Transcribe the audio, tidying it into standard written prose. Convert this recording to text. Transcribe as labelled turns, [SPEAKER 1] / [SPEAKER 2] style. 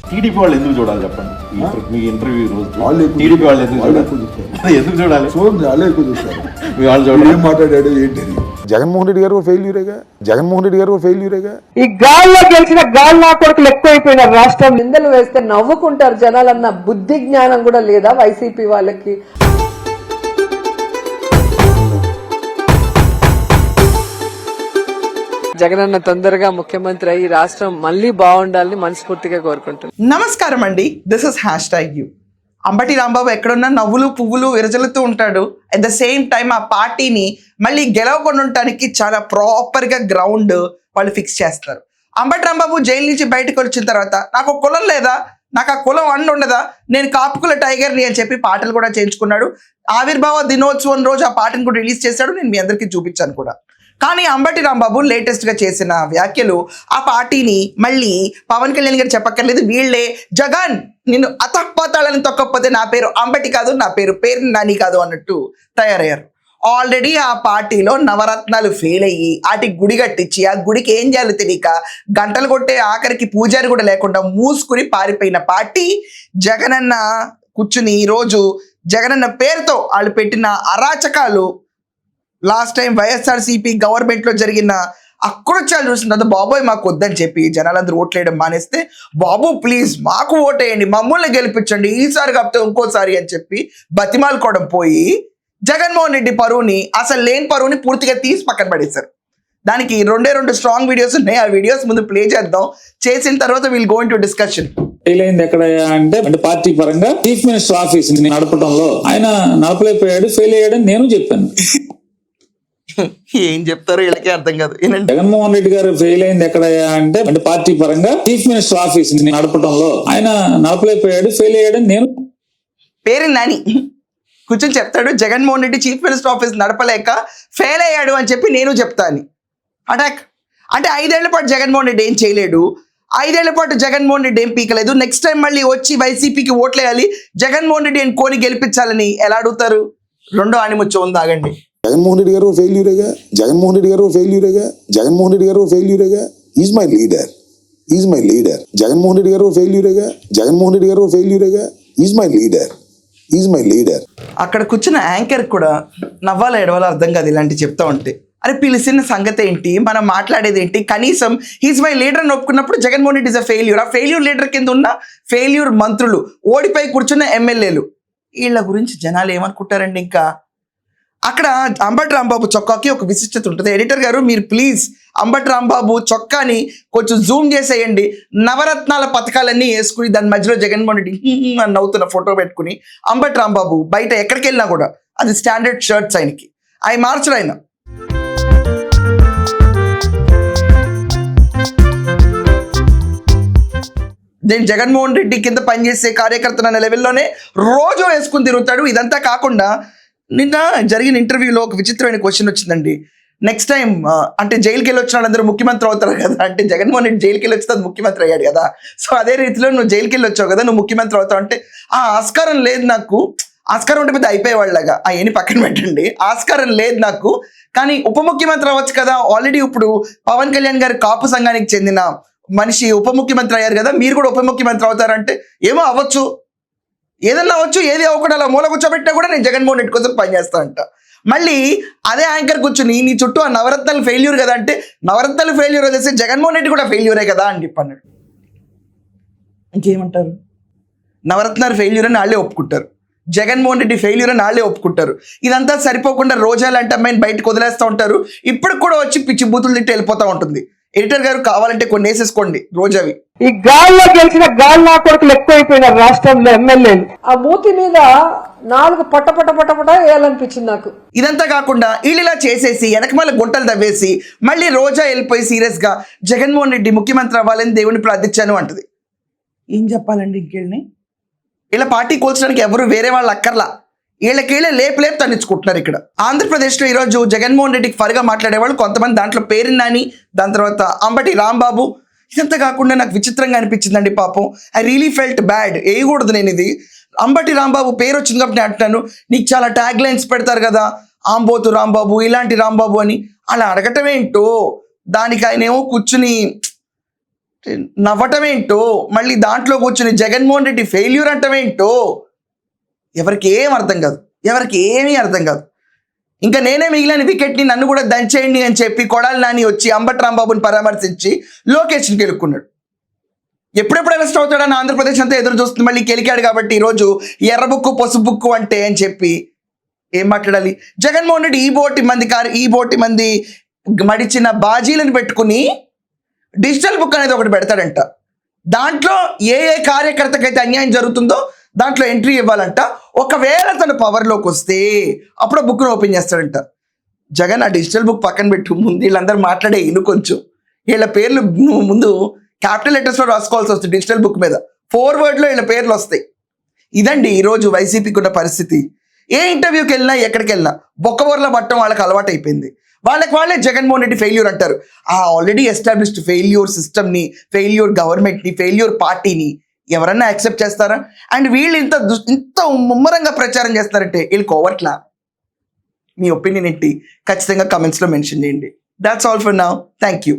[SPEAKER 1] TDP వాళ్ళు ఎందుకు చూడాలి చెప్పండి? మీ ఇంటర్వ్యూ రోజు టీడీపీ వాళ్ళు ఎందుకు చూడాలి?
[SPEAKER 2] చూడండి, వాళ్ళే ఎక్కువ చూస్తారు.
[SPEAKER 1] మీ వాళ్ళు చూడాలి.
[SPEAKER 2] ఏం మాట్లాడాడు ఏంటి అని. జగన్మోహన్ రెడ్డి గారు ఫెయిల్యూరేగా, జగన్మోహన్ రెడ్డి గారు ఫెయిల్యూరేగా.
[SPEAKER 3] ఈ గాల్లో గెలిచిన గాల్ నా కొడుకులు ఎక్కువైపోయినారు. రాష్ట్రం నిందలు వేస్తే నవ్వుకుంటారు జనాలన్న బుద్ధి జ్ఞానం కూడా లేదా వైసీపీ వాళ్ళకి? జగనన్న తొందరగా ముఖ్యమంత్రి అయ్యి రాష్ట్రం మళ్ళీ బాగుండాలని మనస్ఫూర్తిగా కోరుకుంటున్నాను.
[SPEAKER 4] నమస్కారం అండి, this is #you. Ambati Rambabu ఎక్కడున్నా నవ్వులు పువ్వులు విరజలుతూ ఉంటాడు. అట్ ద సేమ్ టైం ఆ పార్టీని మళ్ళీ గెలవకుండా ఉండటానికి చాలా ప్రాపర్గా గ్రౌండ్ వాళ్ళు ఫిక్స్ చేస్తారు. అంబటి రాంబాబు జైలు నుంచి బయటకు వచ్చిన తర్వాత నాకు కులం లేదా, నాకు ఆ కులం అండ ఉండదా, నేను కాపుకుల టైగర్ని అని చెప్పి పాటలు కూడా చేయించుకున్నాడు. ఆవిర్భావ దినోత్సవం రోజు ఆ పాటను కూడా రిలీజ్ చేశాడు. నేను మీ అందరికీ చూపించాను కూడా. కానీ అంబటి రాంబాబు లేటెస్ట్గా చేసిన వ్యాఖ్యలు ఆ పార్టీని మళ్ళీ పవన్ కళ్యాణ్ గారు చెప్పక్కర్లేదు, వీళ్ళే జగన్ నిన్ను అతపాతాళని తొక్కపోతే నా పేరు అంబటి కాదు, నా పేరు నాని కాదు అన్నట్టు తయారయ్యారు. ఆల్రెడీ ఆ పార్టీలో నవరత్నాలు ఫెయిల్ అయ్యి వాటికి గుడి కట్టించి ఆ గుడికి ఏం చేయాలో తెలియక గంటలు కొట్టే ఆఖరికి పూజారి కూడా లేకుండా మూసుకుని పారిపోయిన పార్టీ జగనన్న కూర్చుని ఈరోజు జగనన్న పేరుతో వాళ్ళు పెట్టిన అరాచకాలు, లాస్ట్ టైం వైఎస్ఆర్సీపీ గవర్నమెంట్లో జరిగిన అక్రొచ్చాలు చూసిన తర్వాత బాబోయ్ మాకు వద్దని చెప్పి జనాలందరూ ఓట్లేయడం మానేస్తే, బాబు ప్లీజ్ మాకు ఓటేయండి, మమ్మల్ని గెలిపించండి, ఈసారి కాకపోతే ఇంకోసారి అని చెప్పి బతిమాలుకోవడం పోయి జగన్మోహన్ రెడ్డి పరువుని, అసలు లేని పరువుని పూర్తిగా తీసి పక్కన పడేశారు. దానికి రెండు స్ట్రాంగ్ వీడియోస్ ఉన్నాయి. ఆ వీడియోస్ ముందు ప్లే చేద్దాం. చేసిన తర్వాత will go into discussion.
[SPEAKER 5] Fail అయింది ఎక్కడ అంటే పార్టీ పరంగా చీఫ్ మినిస్టర్ ఆఫీస్ నడపడంలో ఆయన నడపలేకపోయాడు, ఫెయిల్ అయ్యాడని నేను చెప్పాను.
[SPEAKER 4] ఏం చెప్తారో వీళ్ళకే అర్థం కాదు.
[SPEAKER 5] జగన్మోహన్ రెడ్డి గారు ఫెయిల్ అయింది ఎక్కడ అంటే పార్టీ పరంగా చీఫ్ మినిస్టర్ ఆఫీస్ నడపడంలో ఆయన నడపలేకపోయాడు, ఫెయిల్ అయ్యాడని నేను
[SPEAKER 4] పేరు నాని కూర్చొని చెప్తాడు, Jaganmohan Reddy chief minister office నడపలేక ఫెయిల్ అయ్యాడు అని చెప్పి నేను చెప్తాను. అటాక్ అంటే 5 ఏళ్ల పాటు జగన్మోహన్ రెడ్డి ఏం చేయలేడు, 5 ఏళ్ల పాటు జగన్మోహన్ రెడ్డి ఏం పీకలేదు, నెక్స్ట్ టైం మళ్ళీ వచ్చి వైసీపీకి ఓట్లేయాలి, జగన్మోహన్ రెడ్డి అని కోని గెలిపించాలని ఎలా అడుగుతారు? రెండో ఆనిముచ్చ ఉంది, ఆగండి.
[SPEAKER 2] జగన్మోహన్ రెడ్డి గారు ఫెయిల్యూరేగా, జగన్మోహన్ రెడ్డి గారు ఫెయిల్యూరేగా, జగన్మోహన్ రెడ్డి గారు ఫెయిల్యూరేగా. Is my leader, is my leader. Jaganmohan Reddy garu ఫెయిల్యూరేగా, జగన్మోహన్ రెడ్డి గారు ఫెయిల్యూరేగా. Is my leader, is my leader.
[SPEAKER 4] అక్కడ కూర్చున్న యాంకర్ కూడా నవ్వాలో ఎడవాలో అర్థం కాదు ఇలాంటి చెప్తా ఉంటే. అరే పిలిచిన సంగతి ఏంటి, మనం మాట్లాడేది ఏంటి? కనీసం హీజ్ మై లీడర్ అని ఒప్పుకున్నప్పుడు Jaganmohan Reddy is a failure. ఆ ఫెయిల్యూర్ లీడర్ కింద ఉన్న ఫెయిల్యూర్ మంత్రులు, ఓడిపోయి కూర్చున్న ఎమ్మెల్యేలు, వీళ్ళ గురించి జనాలు ఏమనుకుంటారండి? ఇంకా అక్కడ అంబటి రాంబాబు చొక్కాకి ఒక విశిష్టత ఉంటుంది. ఎడిటర్ గారు మీరు ప్లీజ్ అంబటి రాంబాబు చొక్కాని కొంచెం జూమ్ చేసేయండి. నవరత్నాల పథకాలన్నీ వేసుకుని దాని మధ్యలో జగన్మోహన్ రెడ్డి అని నవ్వుతున్న ఫోటో పెట్టుకుని అంబటి రాంబాబు బయట ఎక్కడికి వెళ్ళినా కూడా అది స్టాండర్డ్ షర్ట్స్ ఆయనకి, అవి మార్చడు ఆయన. నేను జగన్మోహన్ రెడ్డి కింద పనిచేసే కార్యకర్తలు అనే లెవెల్లోనే రోజు వేసుకుని తిరుగుతాడు. ఇదంతా కాకుండా నిన్న జరిగిన ఇంటర్వ్యూలో ఒక విచిత్రమైన క్వశ్చన్ వచ్చిందండి. నెక్స్ట్ టైం అంటే జైలుకి వెళ్ళి వచ్చిన వాళ్ళందరూ ముఖ్యమంత్రి అవుతారు కదా, అంటే జగన్మోహన్ రెడ్డి జైలుకి వెళ్ళి వచ్చితే ముఖ్యమంత్రి అయ్యాడు కదా, సో అదే రీతిలో నువ్వు జైలుకి వెళ్ళి వచ్చావు కదా, నువ్వు ముఖ్యమంత్రి అవుతావు అంటే, ఆ ఆస్కారం లేదు నాకు, ఆస్కారం ఉంటే పెద్ద అయిపోయేవాళ్ళగా, అవన్నీ పక్కన పెట్టండి, ఆస్కారం లేదు నాకు, కానీ ఉప ముఖ్యమంత్రి అవ్వచ్చు కదా. ఆల్రెడీ ఇప్పుడు పవన్ కళ్యాణ్ గారు కాపు సంఘానికి చెందిన మనిషి ఉప ముఖ్యమంత్రి అయ్యారు కదా, మీరు కూడా ఉప ముఖ్యమంత్రి అవుతారంటే ఏమో అవ్వచ్చు, ఏదన్నా అవ్వచ్చు, ఏది అవ్వకుండా అలా మూల కూర్చోబెట్టినా కూడా నేను జగన్మోహన్ రెడ్డి కోసం పనిచేస్తా అంట. మళ్ళీ అదే యాంకర్ కూర్చుని నీ చుట్టూ ఆ నవరత్నాలు ఫెయిల్యూర్ కదా అంటే, నవరత్నాలు ఫెయిల్యూర్ వదిలేస్తే జగన్మోహన్ రెడ్డి కూడా ఫెయిల్యూరే కదా అని చెప్పి అన్నాడు. ఇంకేమంటారు? నవరత్నాలు ఫెయిల్యూర్ అని వాళ్ళే ఒప్పుకుంటారు, జగన్మోహన్ రెడ్డి ఫెయిల్యూర్ అని వాళ్ళే ఒప్పుకుంటారు. ఇదంతా సరిపోకుండా రోజా లాంటి అమ్మాయిని బయటకు వదిలేస్తూ ఉంటారు. ఇప్పుడు కూడా వచ్చి పిచ్చి బూతులు తిట్టి వెళ్ళిపోతూ ఉంటుంది. ఎడిటర్ గారు కావాలంటే కొన్ని వేసేసుకోండి రోజావి.
[SPEAKER 3] ఈ గాల్లో గెలిచిన గాల్ నా కొడుకులు ఎక్కువైపోయినారు రాష్ట్రంలో ఎమ్మెల్యేలు. ఆ మూతి మీద 4 పట్ట వేయాలనిపించింది నాకు.
[SPEAKER 4] ఇదంతా కాకుండా వీళ్ళు ఇలా చేసేసి వెనకమాల గుంటలు తవ్వేసి మళ్ళీ రోజా వెళ్ళిపోయి సీరియస్ గా జగన్మోహన్ రెడ్డి ముఖ్యమంత్రి అవ్వాలని దేవుని ప్రార్థించాను అంటది. ఏం చెప్పాలండి ఇంకేళ్ళని? ఇలా పార్టీ కూల్చడానికి ఎవరు వేరే వాళ్ళు అక్కర్లా, వీళ్ళకేళ్ళే లేపు తన్నించుకుంటున్నారు. ఇక్కడ ఆంధ్రప్రదేశ్లో ఈరోజు జగన్మోహన్ రెడ్డికి ఫరిగా మాట్లాడేవాళ్ళు కొంతమంది, దాంట్లో పేరు నాని, దాని తర్వాత అంబటి రాంబాబు. ఇదంతా కాకుండా నాకు విచిత్రంగా అనిపించిందండి పాపం. I really felt bad. వేయకూడదు నేను ఇది. అంబటి రాంబాబు పేరు వచ్చింది కాబట్టి నేను అంటున్నాను, నీకు చాలా ట్యాగ్ లైన్స్ పెడతారు కదా, ఆంబోతు రాంబాబు, ఇలాంటి రాంబాబు అని. అలా అడగటం ఏంటో, దానికి ఆయన ఏమో కూర్చుని నవ్వటమేంటో, మళ్ళీ దాంట్లో కూర్చుని జగన్మోహన్ రెడ్డి ఫెయిల్యూర్ అంటమేంటో ఎవరికి ఏం అర్థం కాదు, ఎవరికి ఏమీ అర్థం కాదు. ఇంకా నేనే మిగిలిన వికెట్ని నన్ను కూడా దంచేయండి అని చెప్పి కొడాలి నాని వచ్చి అంబటి రాంబాబుని పరామర్శించి లోకేష్ని గెలుక్కున్నాడు. ఎప్పుడెప్పుడు అరెస్ట్ అవుతాడని ఆంధ్రప్రదేశ్ అంతా ఎదురు చూస్తుంది. మళ్ళీ గెలికాడు కాబట్టి ఈరోజు ఎర్ర బుక్కు పసుపు బుక్కు అంటే అని చెప్పి ఏం మాట్లాడాలి? జగన్మోహన్ రెడ్డి ఈ బోటి మంది మడిచిన బాజీలను పెట్టుకుని డిజిటల్ బుక్ అనేది ఒకటి పెడతాడంట. దాంట్లో ఏ కార్యకర్తకైతే అన్యాయం జరుగుతుందో దాంట్లో ఎంట్రీ ఇవ్వాలంట. ఒకవేళ తను పవర్లోకి వస్తే అప్పుడు బుక్ను ఓపెన్ చేస్తాడంట. జగన్ ఆ డిజిటల్ బుక్ పక్కన పెట్టు, ముందు వీళ్ళందరూ మాట్లాడే కొంచెం వీళ్ళ పేర్లు ముందు క్యాపిటల్ లెటర్స్లో రాసుకోవాల్సి వస్తుంది. డిజిటల్ బుక్ మీద ఫోర్వర్డ్లో వీళ్ళ పేర్లు వస్తాయి. ఇదండి ఈరోజు వైసీపీకి ఉన్న పరిస్థితి. ఏ ఇంటర్వ్యూకి వెళ్ళినా ఎక్కడికి వెళ్ళినా బొక్కబొర్ల పట్టడం వాళ్ళకి అలవాటు అయిపోయింది. వాళ్ళే జగన్మోహన్ రెడ్డి ఫెయిల్యూర్ అంటారు. ఆ ఆల్రెడీ ఎస్టాబ్లిష్డ్ ఫెయిల్యూర్ సిస్టమ్ని, ఫెయిల్యూర్ గవర్నమెంట్ని, ఫెయిల్యూర్ పార్టీని ఎవరన్నా యాక్సెప్ట్ చేస్తారా? అండ్ వీళ్ళు ఇంత ముమ్మరంగా ప్రచారం చేస్తారంటే వీళ్ళు కోవట్లా? మీ ఒపీనియన్ ఏంటి? ఖచ్చితంగా కమెంట్స్లో మెన్షన్ చేయండి. That's all for now. Thank you.